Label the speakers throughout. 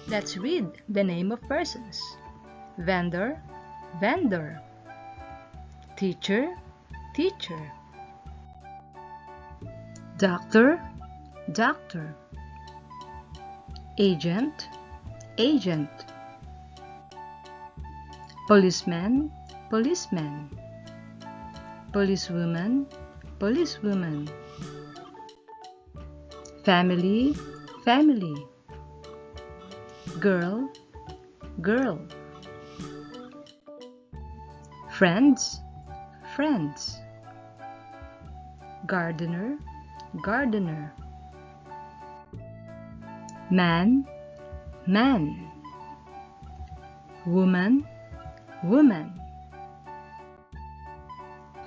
Speaker 1: Let's read the name of persons. Vendor, vendor. Teacher, teacher. Doctor, doctor. Agent, agent. Policeman, policeman. Policewoman, policewoman. Family, family. Girl, girl. Friends, friends. Gardener, gardener. Man, man. Woman, woman.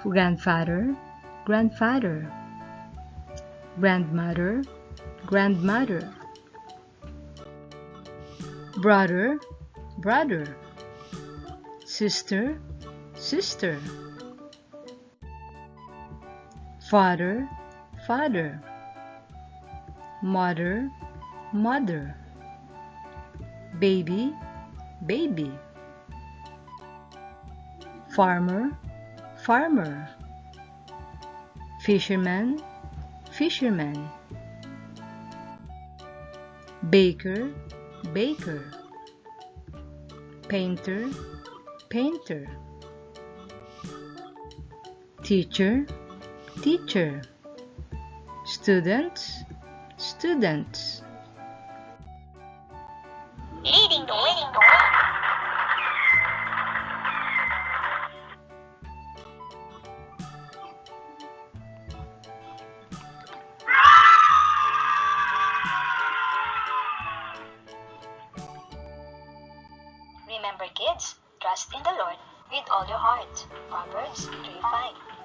Speaker 1: Grandfather, grandfather. Grandmother, grandmother. Brother, brother. Sister, sister. Father, father. Mother, mother. Baby, baby. Farmer, farmer. Fisherman, fisherman. Baker, baker. Painter, painter. Teacher, teacher. Students, students.
Speaker 2: Leading the way. Remember, kids, trust in the Lord with all your heart. Proverbs 3:5.